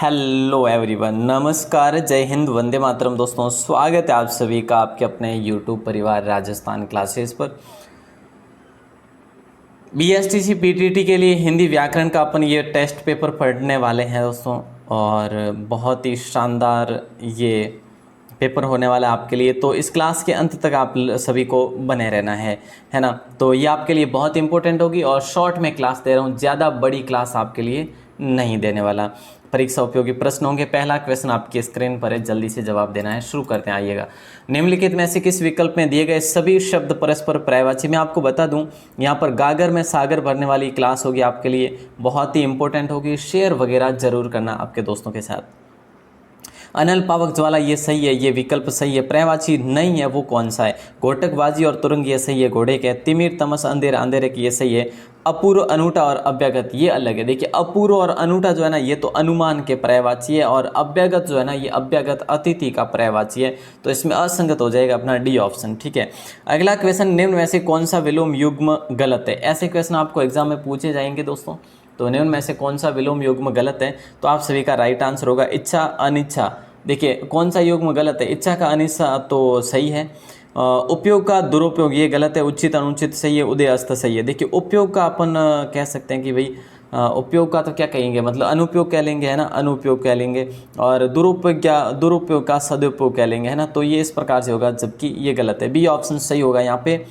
Hello everyone, नमस्कार, जय हिंद, वंदे मातरम। दोस्तों, स्वागत है आप सभी का आपके अपने यूट्यूब परिवार राजस्थान क्लासेस पर। बीएसटीसी पीटीटी के लिए हिंदी व्याकरण का अपन ये टेस्ट पेपर पढ़ने वाले हैं दोस्तों, और बहुत ही शानदार ये पेपर होने वाला है आपके लिए। तो इस क्लास के अंत तक आप सभी को बने रहना है ना। तो ये आपके लिए बहुत इंपॉर्टेंट होगी और शॉर्ट में क्लास दे रहा हूँ, ज़्यादा बड़ी क्लास आपके लिए नहीं देने वाला। परीक्षा उपयोगी प्रश्न होंगे। पहला क्वेश्चन आपकी स्क्रीन पर है, जल्दी से जवाब देना है। शुरू करते हैं, आइएगा। निम्नलिखित में से किस विकल्प में दिए गए सभी शब्द परस्पर पर्यायवाची? मैं आपको बता दूं, यहाँ पर गागर में सागर भरने वाली क्लास होगी आपके लिए, बहुत ही इंपॉर्टेंट होगी। शेयर वगैरह जरूर करना आपके दोस्तों के साथ। अनल पावक ज्वाला, ये सही है, ये विकल्प सही है। पर्यायवाची नहीं है, वो कौन सा है? घोटकबाजी और तुरंग, ये सही है, घोड़े के। तिमिर तमस अंधेरा, अंधेरे की, ये सही है। अपूर्व अनूठा और अव्यगत, ये अलग है। देखिए, अपूर्व और अनूठा जो है ना, ये तो अनुमान के पर्यायवाची है, और अव्यगत जो है ना, ये अव्यगत अतिथि का पर्यायवाची है। तो इसमें असंगत हो जाएगा अपना डी ऑप्शन, ठीक है। अगला क्वेश्चन, निम्न में से कौन सा विलोम युग्म गलत है? ऐसे क्वेश्चन आपको एग्जाम में पूछे जाएंगे दोस्तों। तो निम्न में से कौन सा विलोम युग्म गलत है? तो आप सभी का राइट आंसर होगा इच्छा अनिच्छा। देखिए, कौन सा युग्म गलत है? इच्छा का अनिच्छा तो सही है। उपयोग का दुरुपयोग, ये गलत है। उचित अनुचित सही है। उदय अस्त सही है। देखिए, उपयोग का अपन कह सकते हैं कि भाई उपयोग का तो क्या कहेंगे, मतलब अनुपयोग कह लेंगे, है ना, अनुपयोग कह लेंगे। और दुरुपयोग का सदुपयोग कह लेंगे, है ना। तो ये इस प्रकार से होगा, जबकि ये गलत है। बी ऑप्शन सही होगा यहाँ पे।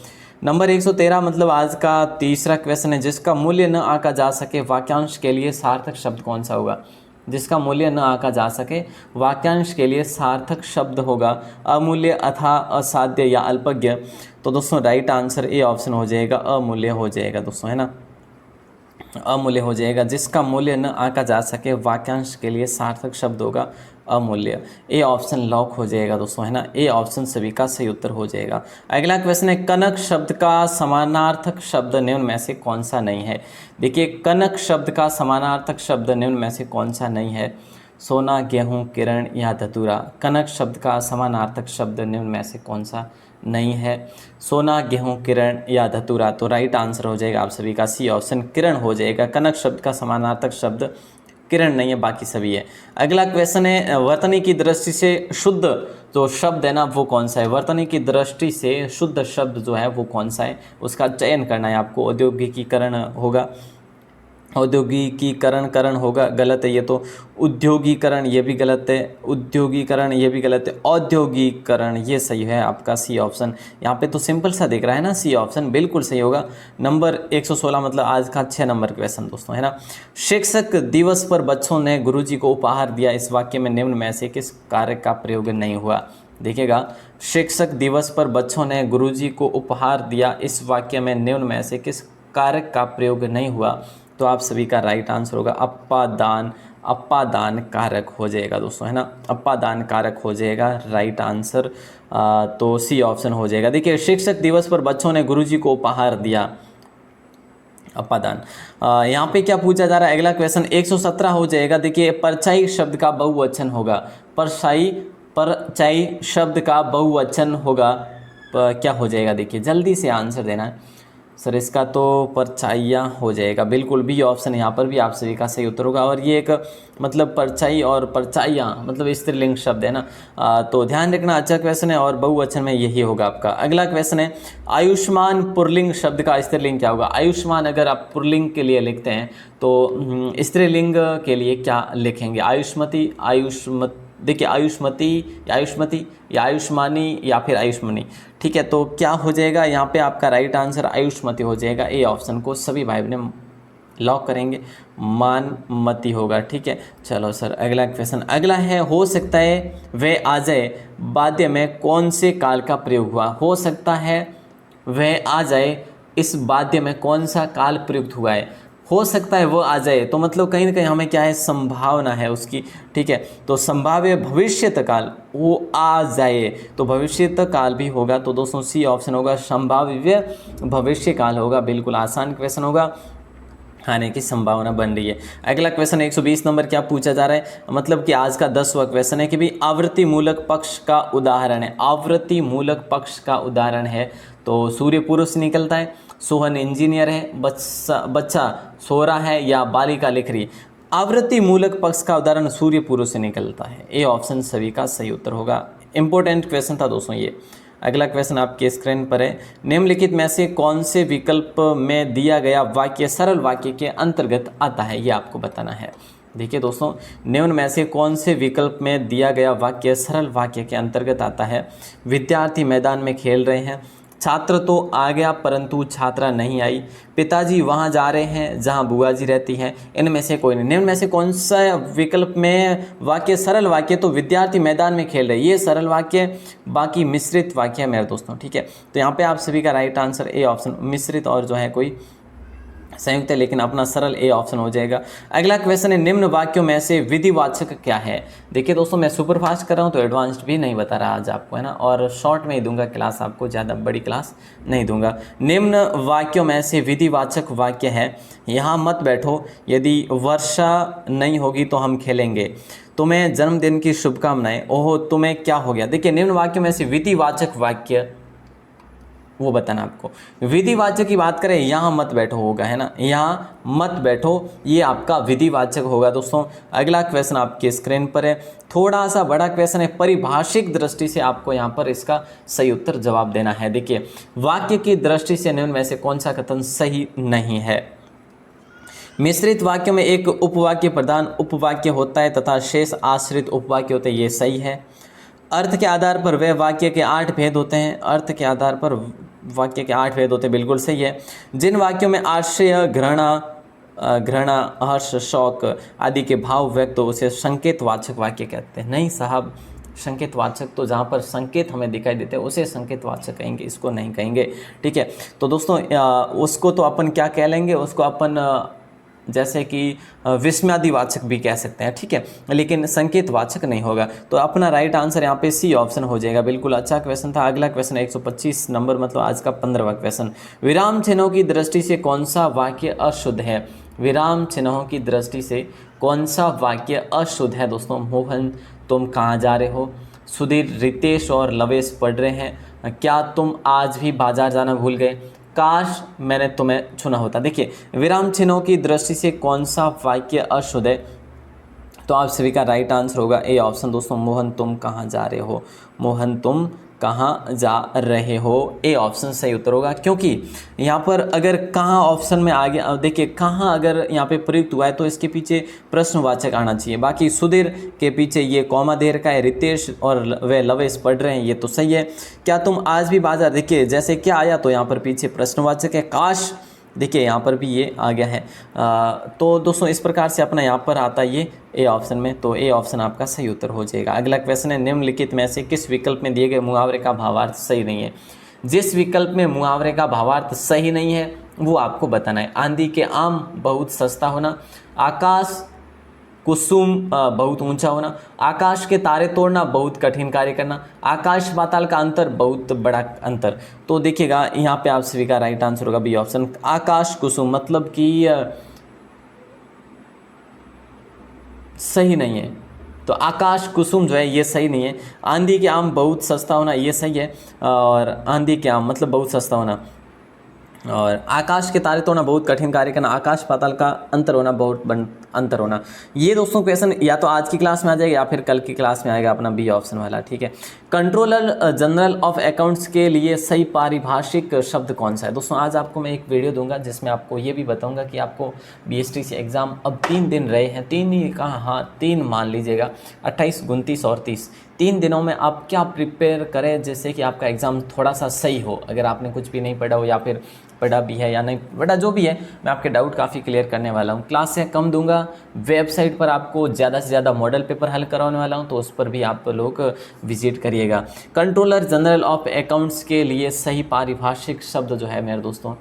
नंबर 113, मतलब आज का तीसरा क्वेश्चन है। जिसका मूल्य न आंका जा सके, वाक्यांश के लिए सार्थक शब्द कौन सा होगा? जिसका मूल्य न आंका जा सके, वाक्यांश के लिए सार्थक शब्द होगा अमूल्य, अथा, असाध्य या अल्पज्ञ। तो दोस्तों राइट आंसर ए ऑप्शन हो जाएगा, अमूल्य हो जाएगा दोस्तों, है ना, अमूल्य हो जाएगा। जिसका मूल्य न आंका जा सके, वाक्यांश के लिए सार्थक शब्द होगा अमूल्य। ए ऑप्शन लॉक हो जाएगा दोस्तों, है ना। ए ऑप्शन सभी का सही उत्तर हो जाएगा। अगला क्वेश्चन है, कनक शब्द का समानार्थक शब्द निम्न में से कौन सा नहीं है? देखिए, कनक शब्द का समानार्थक शब्द निम्न में से कौन सा नहीं है? सोना, गेहूं, किरण या धतूरा। कनक शब्द का समानार्थक शब्द निम्न में से कौन सा नहीं है? सोना, गेहूं, किरण या धतूरा। तो राइट आंसर हो जाएगा आप सभी का सी ऑप्शन, किरण हो जाएगा। कनक शब्द का समानार्थक शब्द किरण नहीं है, बाकी सभी है। अगला क्वेश्चन है, वर्तनी की दृष्टि से शुद्ध जो शब्द है ना, वो कौन सा है? वर्तनी की दृष्टि से शुद्ध शब्द जो है वो कौन सा है, उसका चयन करना है आपको। औद्योगिकीकरण होगा, औद्योगिकीकरण करण होगा, गलत है ये तो। उद्योगीकरण, ये भी गलत है। उद्योगीकरण, ये भी गलत है। औद्योगिकरण, ये सही है आपका सी ऑप्शन। यहाँ पे तो सिंपल सा दिख रहा है ना, सी ऑप्शन बिल्कुल सही होगा। नंबर 116, मतलब आज का 6 नंबर क्वेश्चन दोस्तों, है ना। शिक्षक दिवस पर बच्चों ने गुरुजी को उपहार दिया, इस वाक्य में निम्न में से किस कार्य का प्रयोग नहीं हुआ? देखिएगा, शिक्षक दिवस पर बच्चों ने गुरुजी को उपहार दिया, इस वाक्य में निम्न में से किस कार्य का प्रयोग नहीं हुआ? तो आप सभी का राइट आंसर होगा अपादान। अपादान कारक हो जाएगा दोस्तों, है ना। अपादान कारक हो जाएगा राइट आंसर। तो सी ऑप्शन हो जाएगा। देखिए, शिक्षक दिवस पर बच्चों ने गुरुजी को उपहार दिया, अपादान। यहाँ पे क्या पूछा जा रहा है? अगला क्वेश्चन 117 हो जाएगा। देखिए, परछाई शब्द का बहुवचन होगा। परछाई शब्द का बहुवचन होगा, क्या हो जाएगा? देखिए, जल्दी से आंसर देना है सर। इसका तो परछाइयाँ हो जाएगा, बिल्कुल बी ऑप्शन यहाँ पर भी आप सभी का सही उत्तर होगा। और ये एक मतलब परछाई और परछाइयाँ मतलब स्त्रीलिंग शब्द है ना। तो ध्यान रखना, अच्छा क्वेश्चन है और बहुवचन में यही होगा आपका। अगला क्वेश्चन है, आयुष्मान पुल्लिंग शब्द का स्त्रीलिंग क्या होगा? आयुष्मान अगर आप पुल्लिंग के लिए लिखते हैं तो स्त्रीलिंग के लिए क्या लिखेंगे? आयुष्मती, आयुष्मत, देखिए आयुष्मती या आयुष्मानी या फिर आयुष्मनी, ठीक है। तो क्या हो जाएगा यहाँ पे? आपका राइट आंसर आयुष्मती हो जाएगा। ए ऑप्शन को सभी भाई बहन लॉक करेंगे, मानमती होगा, ठीक है। चलो सर, अगला क्वेश्चन अगला है, हो सकता है वह आ जाए वाद्य में कौन से काल का प्रयोग हुआ? हो सकता है वह आ जाए, इस वाद्य में कौन सा काल प्रयुक्त हुआ है? हो सकता है वो आ जाए, तो मतलब कहीं ना कहीं हमें क्या है, संभावना है उसकी, ठीक है। तो संभाव्य भविष्यत काल, वो आ जाए तो भविष्यत काल भी होगा। तो दोस्तों सी ऑप्शन होगा, संभाव्य भविष्य काल होगा। बिल्कुल आसान क्वेश्चन होगा, आने की संभावना बन रही है। अगला क्वेश्चन 120 नंबर क्या पूछा जा रहा है, मतलब कि आज का 10वां क्वेश्चन है कि भाई आवृत्ति मूलक पक्ष का उदाहरण है। आवृत्ति मूलक पक्ष का उदाहरण है, तो सूर्य पुरुष निकलता है, सोहन इंजीनियर है, बच्चा सो रहा है या बालिका लिख रही है। आवृत्ति मूलक पक्ष का उदाहरण सूर्य पूर्व से निकलता है। ए ऑप्शन सभी का सही उत्तर होगा। इंपॉर्टेंट क्वेश्चन था दोस्तों ये। अगला क्वेश्चन आपके स्क्रीन पर है, निम्नलिखित में से कौन से विकल्प में दिया गया वाक्य सरल वाक्य के अंतर्गत आता है, ये आपको बताना है। देखिए दोस्तों, निम्न में से कौन से विकल्प में दिया गया वाक्य सरल वाक्य के अंतर्गत आता है। विद्यार्थी मैदान में खेल रहे हैं, छात्र तो आ गया परंतु छात्रा नहीं आई, पिताजी वहाँ जा रहे हैं जहाँ बुआ जी रहती हैं, इनमें से कोई नहीं। निम्न में से कौन सा विकल्प में वाक्य सरल वाक्य, तो विद्यार्थी मैदान में खेल रहे, ये सरल वाक्य, बाकी मिश्रित वाक्य है मेरे दोस्तों, ठीक है। तो यहाँ पे आप सभी का राइट आंसर ए ऑप्शन, मिश्रित और जो है कोई संयुक्त है, लेकिन अपना सरल ए ऑप्शन हो जाएगा। अगला क्वेश्चन है, निम्न वाक्यों में से विधिवाचक क्या है। देखिए दोस्तों, मैं सुपर फास्ट कर रहा हूँ तो एडवांस्ड भी नहीं बता रहा आज आपको, है ना, और शॉर्ट में ही दूंगा क्लास आपको, ज़्यादा बड़ी क्लास नहीं दूंगा। निम्न वाक्यों में से विधिवाचक वाक्य है, यहाँ मत बैठो, यदि वर्षा नहीं होगी तो हम खेलेंगे, तुम्हें जन्मदिन की शुभकामनाएं, ओहो तुम्हें क्या हो गया। देखिए, निम्न वाक्यों में से विधिवाचक वाक्य वो बताना आपको। विधिवाचक की बात करें, यहाँ मत बैठो होगा, है ना, यहाँ मत बैठो, ये आपका विधिवाचक होगा दोस्तों। अगला क्वेश्चन आपके स्क्रीन पर है, थोड़ा सा बड़ा क्वेश्चन है, परिभाषिक दृष्टि से आपको यहाँ पर इसका सही उत्तर जवाब देना है। देखिए, वाक्य की दृष्टि से निम्न में से कौन सा कथन सही नहीं है। मिश्रित वाक्य में एक उपवाक्य प्रधान उपवाक्य होता है तथा शेष आश्रित उपवाक्य होते हैं, ये सही है। अर्थ के आधार पर वह वाक्य के 8 भेद होते हैं, अर्थ के आधार पर वाक्य के 8 भेद होते हैं, बिल्कुल सही है। जिन वाक्यों में आश्रय, घृणा, हर्ष, शौक आदि के भाव व्यक्त हो उसे संकेतवाचक वाक्य कहते हैं। नहीं साहब, संकेतवाचक तो जहाँ पर संकेत हमें दिखाई देते हैं उसे संकेतवाचक कहेंगे, इसको नहीं कहेंगे, ठीक है। तो दोस्तों उसको तो अपन क्या कह लेंगे, उसको अपन जैसे कि विस्मयादिवाचक भी कह सकते हैं, ठीक है, लेकिन संकेतवाचक नहीं होगा। तो अपना राइट आंसर यहाँ पे सी ऑप्शन हो जाएगा। बिल्कुल अच्छा क्वेश्चन था। अगला क्वेश्चन 125 नंबर, मतलब आज का 15वां क्वेश्चन, विराम चिन्हों की दृष्टि से कौन सा वाक्य अशुद्ध है। विराम चिन्हों की दृष्टि से कौन सा वाक्य अशुद्ध है दोस्तों। मोहन तुम कहाँ जा रहे हो, सुधीर, रितेश और लवेश पढ़ रहे हैं, क्या तुम आज भी बाजार जाना भूल गए, काश मैंने तुम्हें चुना होता। देखिए, विराम चिन्हों की दृष्टि से कौन सा वाक्य अशुद्ध है, तो आप सभी का राइट आंसर होगा ए ऑप्शन दोस्तों, मोहन तुम कहाँ जा रहे हो, मोहन तुम कहाँ जा रहे हो, ए ऑप्शन सही उत्तर होगा। क्योंकि यहाँ पर अगर कहाँ ऑप्शन में आ गया, देखिए कहाँ अगर यहाँ पे प्रयुक्त हुआ है तो इसके पीछे प्रश्नवाचक आना चाहिए। बाकी सुधीर के पीछे ये कॉमा देर का है, रितेश और वे लवेश पढ़ रहे हैं, ये तो सही है। क्या तुम आज भी बाजार, देखिए जैसे क्या आया तो यहाँ पर पीछे प्रश्नवाचक है। काश, देखिए यहाँ पर भी ये आ गया है। तो दोस्तों इस प्रकार से अपना यहाँ पर आता है ये ए ऑप्शन में, तो ए ऑप्शन आपका सही उत्तर हो जाएगा। अगला क्वेश्चन है, निम्नलिखित में से किस विकल्प में दिए गए मुहावरे का भावार्थ सही नहीं है। जिस विकल्प में मुहावरे का भावार्थ सही नहीं है वो आपको बताना है। आंधी के आम बहुत सस्ता होना, आकाश कुसुम बहुत ऊंचा होना, आकाश के तारे तोड़ना बहुत कठिन कार्य करना, आकाश पाताल का अंतर बहुत बड़ा अंतर। तो देखिएगा यहाँ पे आप सभी का राइट आंसर होगा बी ऑप्शन, आकाश कुसुम, मतलब कि सही नहीं है। तो आकाश कुसुम जो है ये सही नहीं है। आंधी के आम बहुत सस्ता होना ये सही है, और आंधी के आम मतलब बहुत सस्ता होना, और आकाश के तारे तोड़ना बहुत कठिन कार्य करना, आकाश पाताल का अंतर होना बहुत अंतर होना। ये दोस्तों क्वेश्चन या तो आज की क्लास में आ जाएगा या फिर कल की क्लास में आएगा अपना बी ऑप्शन वाला, ठीक है। कंट्रोलर जनरल ऑफ अकाउंट्स के लिए सही पारिभाषिक शब्द कौन सा है। दोस्तों आज आपको मैं एक वीडियो दूंगा जिसमें आपको ये भी बताऊंगा कि आपको BSTC एग्ज़ाम अब 3 दिन रहे हैं, 3 ही कहा, हाँ 3 मान लीजिएगा, 28, 29 और 30, 3 दिनों में आप क्या प्रिपेयर करें जिससे कि आपका एग्ज़ाम थोड़ा सा सही हो। अगर आपने कुछ भी नहीं पढ़ा हो या फिर पढ़ा भी है या नहीं पढ़ा, जो भी है, मैं आपके डाउट काफ़ी क्लियर करने वाला हूँ। क्लास से कम दूंगा, वेबसाइट पर आपको ज़्यादा से ज़्यादा मॉडल पेपर हल करवाने वाला हूँ, तो उस पर भी आप लोग विजिट करिएगा। कंट्रोलर जनरल ऑफ अकाउंट्स के लिए सही पारिभाषिक शब्द जो है मेरे दोस्तों,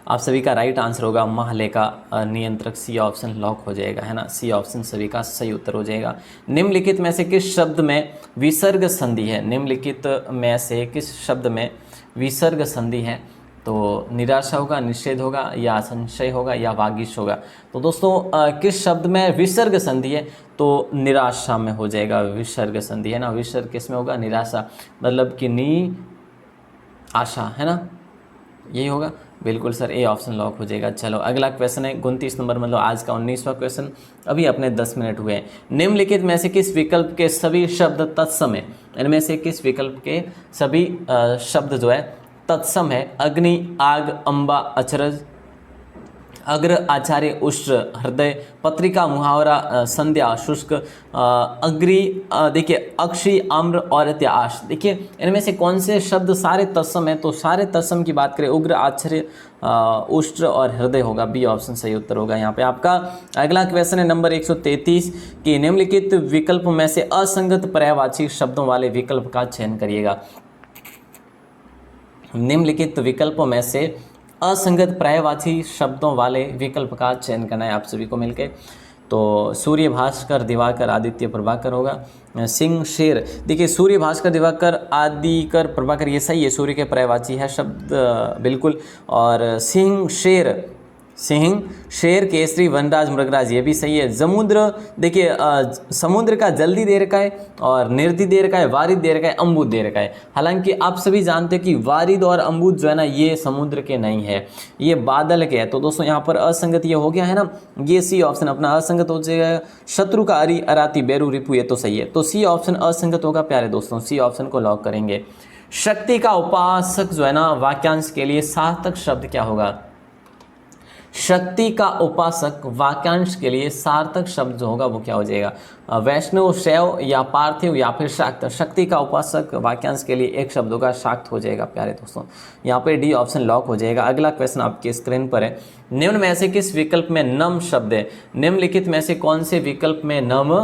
आप सभी का राइट आंसर होगा महालेखा नियंत्रक, सी ऑप्शन लॉक हो जाएगा, है ना, सी ऑप्शन सभी का सही उत्तर हो जाएगा। निम्नलिखित में से किस शब्द में विसर्ग संधि है। निम्नलिखित में से किस शब्द में विसर्ग संधि है। तो निराशा होगा, निषेध होगा, या संशय होगा, या वागीश होगा। तो दोस्तों किस शब्द में विसर्ग संधि है, तो निराशा में हो जाएगा विसर्ग संधि, है ना। विसर्ग किस में होगा, निराशा, मतलब कि नी आशा, है ना, यही होगा। बिल्कुल सर, ए ऑप्शन लॉक हो जाएगा। चलो अगला क्वेश्चन है 29 नंबर, मतलब आज का 19वां क्वेश्चन। अभी अपने 10 मिनट हुए हैं। निम्नलिखित में से किस विकल्प के सभी शब्द तत्सम है? इनमें से किस विकल्प के सभी शब्द जो है तत्सम है? अग्नि, आग, अंबा, अचरज, अग्र, आचार्य, उष्ट्र, हृदय, पत्रिका, मुहावरा, संध्या, शुष्क, अग्रि, देखिए अक्षी, आम्र और इत्याश। देखिए इनमें से कौन से शब्द सारे तत्सम है? तो सारे तत्सम की बात करें, उग्र, आचार्य, उष्ट्र और हृदय होगा। बी ऑप्शन सही उत्तर होगा यहाँ पे आपका। अगला क्वेश्चन है नंबर 133 कि निम्नलिखित विकल्प में से असंगत पर्यायवाची शब्दों वाले विकल्प का चयन करिएगा। निम्नलिखित विकल्पों में से असंगत पर्यायवाची शब्दों वाले विकल्प का चयन करना है आप सभी को मिलकर। तो सूर्य, भास्कर, दिवाकर, आदित्य, प्रभाकर होगा। सिंह, शेर, देखिए सूर्य, भास्कर, दिवाकर, आदिकर, प्रभाकर ये सही है, सूर्य के पर्यायवाची है शब्द बिल्कुल। और सिंह, शेर, सिंह, शेर, केसरी, वनराज, मृगराज ये भी सही है। समुद्र, देखिए समुद्र का जल्दी दे रखा है और निर्दि दे रखा है, वारिद दे रखा है, अम्बुद दे रखा है। हालांकि आप सभी जानते हैं कि वारिद और अम्बुद जो है ना ये समुद्र के नहीं है, ये बादल के है। तो दोस्तों यहाँ पर असंगत ये हो गया है ना, ये सी ऑप्शन अपना असंगत हो जाएगा। शत्रु का अरि, अराती, बेरू, रिपु ये तो सही है। तो सी ऑप्शन असंगत होगा प्यारे दोस्तों, सी ऑप्शन को लॉक करेंगे। शक्ति का उपासक जो है ना वाक्यांश के लिए सार्थक शब्द क्या होगा? शक्ति का उपासक वाक्यांश के लिए सार्थक शब्द जो होगा वो क्या हो जाएगा? वैष्णव, शैव या पार्थिव या फिर शाक्त। शक्ति का उपासक वाक्यांश के लिए एक शब्द होगा, शाक्त हो जाएगा प्यारे दोस्तों। यहाँ पे डी ऑप्शन लॉक हो जाएगा। अगला क्वेश्चन आपके स्क्रीन पर है। निम्न में से किस विकल्प में नम शब्द है? निम्नलिखित में से कौन से विकल्प में नम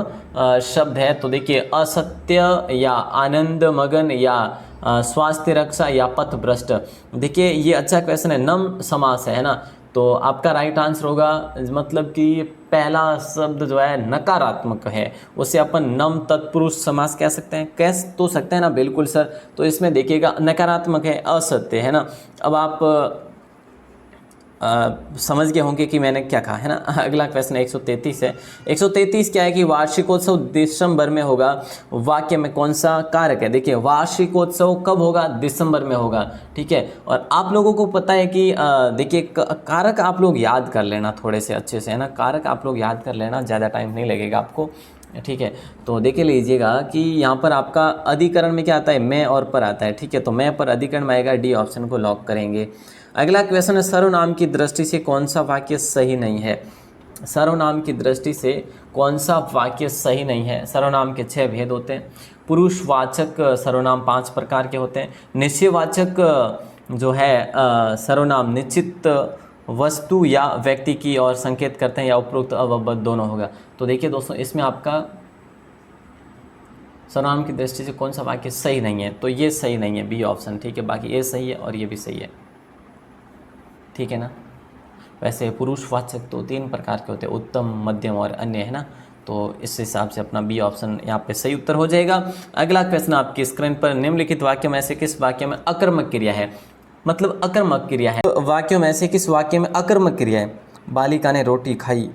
शब्द है? तो देखिए असत्य या आनंद मगन या स्वास्थ्य रक्षा या पथभ्रष्ट। देखिए ये अच्छा क्वेश्चन है, नम समास है ना, तो आपका राइट आंसर होगा, मतलब कि पहला शब्द जो है नकारात्मक है, उसे अपन नम तत्पुरुष समास कह सकते हैं, कह तो सकते हैं ना। बिल्कुल सर, तो इसमें देखिएगा नकारात्मक है, असत्य है ना। अब आप समझ गए होंगे कि मैंने क्या कहा है ना। अगला क्वेश्चन 133 है। 133 क्या है कि वार्षिकोत्सव दिसंबर में होगा, वाक्य में कौन सा कारक है? देखिए वार्षिकोत्सव कब होगा? दिसंबर में होगा, ठीक है। और आप लोगों को पता है कि देखिए कारक आप लोग याद कर लेना थोड़े से अच्छे से, है ना। कारक आप लोग याद कर लेना, ज़्यादा टाइम नहीं लगेगा आपको, ठीक है। तो देख लीजिएगा कि यहाँ पर आपका अधिकरण में क्या आता है? मैं और पर आता है, ठीक है। तो मैं पर अधिकरण में आएगा, डी ऑप्शन को लॉक करेंगे। अगला क्वेश्चन है सर्वनाम की दृष्टि से कौन सा वाक्य सही नहीं है? सर्वनाम की दृष्टि से कौन सा वाक्य सही नहीं है? सर्वनाम के 6 भेद होते हैं। पुरुषवाचक सर्वनाम 5 प्रकार के होते हैं। निश्चयवाचक जो है सर्वनाम निश्चित वस्तु या व्यक्ति की और संकेत करते हैं, या उपरोक्त अवबद्ध दोनों होगा। तो देखिए दोस्तों इसमें आपका सर्वनाम की दृष्टि से कौन सा वाक्य सही नहीं है? तो ये सही नहीं है, बी ऑप्शन, ठीक है। बाकी ये सही है और ये भी सही है, ठीक है ना। वैसे पुरुषवाचक तो 3 प्रकार के होते हैं, उत्तम, मध्यम और अन्य, है ना। तो इस हिसाब से अपना बी ऑप्शन यहाँ पे सही उत्तर हो जाएगा। अगला क्वेश्चन आपकी स्क्रीन पर, निम्नलिखित वाक्य में से किस वाक्य में अकर्मक क्रिया है? मतलब अकर्मक क्रिया है। तो वाक्यों में से किस वाक्य में अकर्मक क्रिया है? बालिका ने रोटी खाई,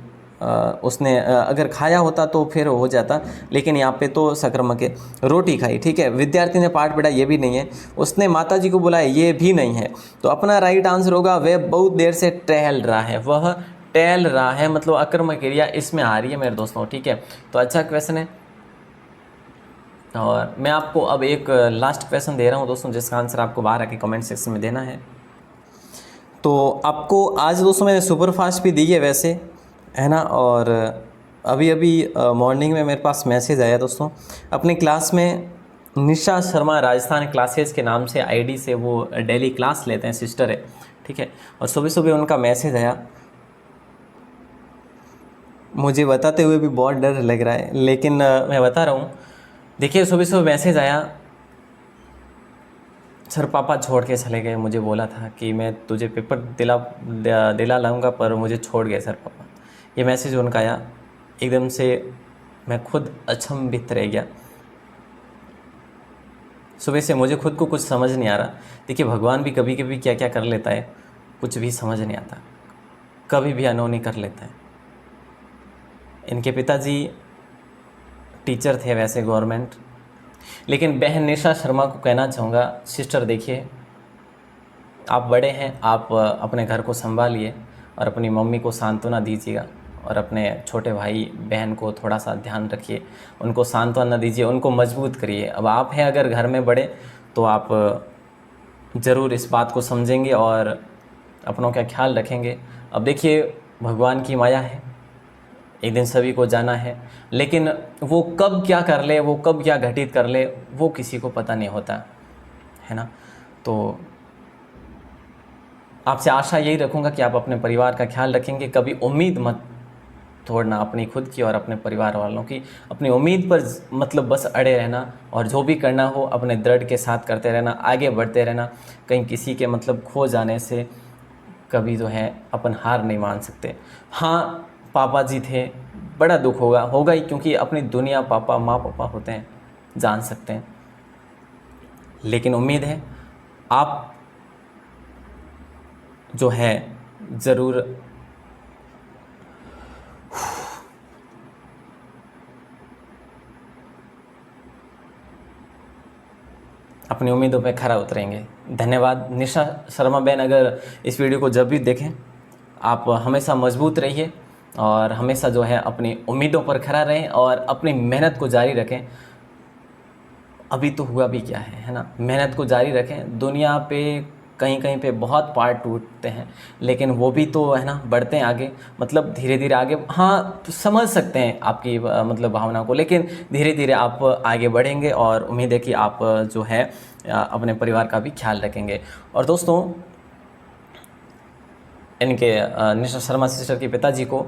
उसने अगर खाया होता तो फिर हो जाता, लेकिन यहाँ पे तो सकर्मक है, रोटी खाई, ठीक है। विद्यार्थी ने पाठ पढ़ा, ये भी नहीं है। उसने माताजी को बुलाया, ये भी नहीं है। तो अपना राइट आंसर होगा वह बहुत देर से टहल रहा है, वह टहल रहा है, मतलब अकर्मक क्रिया इसमें आ रही है मेरे दोस्तों, ठीक है। तो अच्छा क्वेश्चन है। और मैं आपको अब एक लास्ट क्वेश्चन दे रहा हूँ दोस्तों, जिसका आंसर आपको बाहर आके कमेंट सेक्शन में देना है। तो आपको आज दोस्तों मैंने सुपरफास्ट भी दी है वैसे, है ना। और अभी अभी मॉर्निंग में मेरे पास मैसेज आया दोस्तों, अपनी क्लास में निशा शर्मा राजस्थान क्लासेस के नाम से आईडी से वो डेली क्लास लेते हैं, सिस्टर है, ठीक है। और सुबह सुबह उनका मैसेज आया, मुझे बताते हुए भी बहुत डर लग रहा है, लेकिन मैं बता रहा हूँ। देखिए सुबह सुबह मैसेज आया, सर पापा छोड़ के चले गए, मुझे बोला था कि मैं तुझे पेपर दिला लाऊंगा, पर मुझे छोड़ गए सर पापा। ये मैसेज उनका आया, एकदम से मैं खुद अचंभित रह गया। सुबह से मुझे खुद को कुछ समझ नहीं आ रहा। देखिए भगवान भी कभी कभी क्या क्या कर लेता है, कुछ भी समझ नहीं आता, कभी भी अनहोनी कर लेता है। इनके पिताजी टीचर थे वैसे गवर्नमेंट, लेकिन बहन निशा शर्मा को कहना चाहूँगा, सिस्टर देखिए आप बड़े हैं, आप अपने घर को संभालिए और अपनी मम्मी को सांत्वना दीजिएगा और अपने छोटे भाई बहन को थोड़ा सा ध्यान रखिए, उनको सांत्वना दीजिए, उनको मजबूत करिए। अब आप हैं अगर घर में बड़े तो आप ज़रूर इस बात को समझेंगे और अपनों का ख्याल रखेंगे। अब देखिए, भगवान की माया है, एक दिन सभी को जाना है, लेकिन वो कब क्या कर ले, वो कब क्या घटित कर ले, वो किसी को पता नहीं होता है ना। तो आपसे आशा यही रखूँगा कि आप अपने परिवार का ख्याल रखेंगे, कभी उम्मीद मत तोड़ना अपनी खुद की और अपने परिवार वालों की। अपनी उम्मीद पर मतलब बस अड़े रहना और जो भी करना हो अपने दृढ़ के साथ करते रहना, आगे बढ़ते रहना। कहीं किसी के मतलब खो जाने से कभी जो है अपन हार नहीं मान सकते। हाँ, पापा जी थे, बड़ा दुख होगा ही, क्योंकि अपनी दुनिया पापा माँ पापा होते हैं, जान सकते हैं। लेकिन उम्मीद है आप जो है ज़रूर अपनी उम्मीदों पे खरा उतरेंगे। धन्यवाद निशा शर्मा बहन। अगर इस वीडियो को जब भी देखें, आप हमेशा मजबूत रहिए और हमेशा जो है अपनी उम्मीदों पर खरा रहें और अपनी मेहनत को जारी रखें। अभी तो हुआ भी क्या है ना, मेहनत को जारी रखें। दुनिया पे कहीं कहीं पे बहुत पार्ट टूटते हैं, लेकिन वो भी तो है ना बढ़ते हैं आगे, मतलब धीरे धीरे आगे। हाँ, तो समझ सकते हैं आपकी मतलब भावना को, लेकिन धीरे धीरे आप आगे बढ़ेंगे और उम्मीद है कि आप जो है अपने परिवार का भी ख्याल रखेंगे। और दोस्तों, इनके निशा शर्मा सिस्टर के पिताजी को,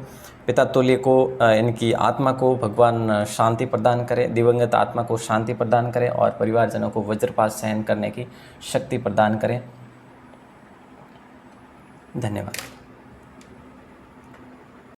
पिता तुल्य को, इनकी आत्मा को भगवान शांति प्रदान करे, दिवंगत आत्मा को शांति प्रदान करे और परिवारजनों को वज्रपात सहन करने की शक्ति प्रदान करें। धन्यवाद।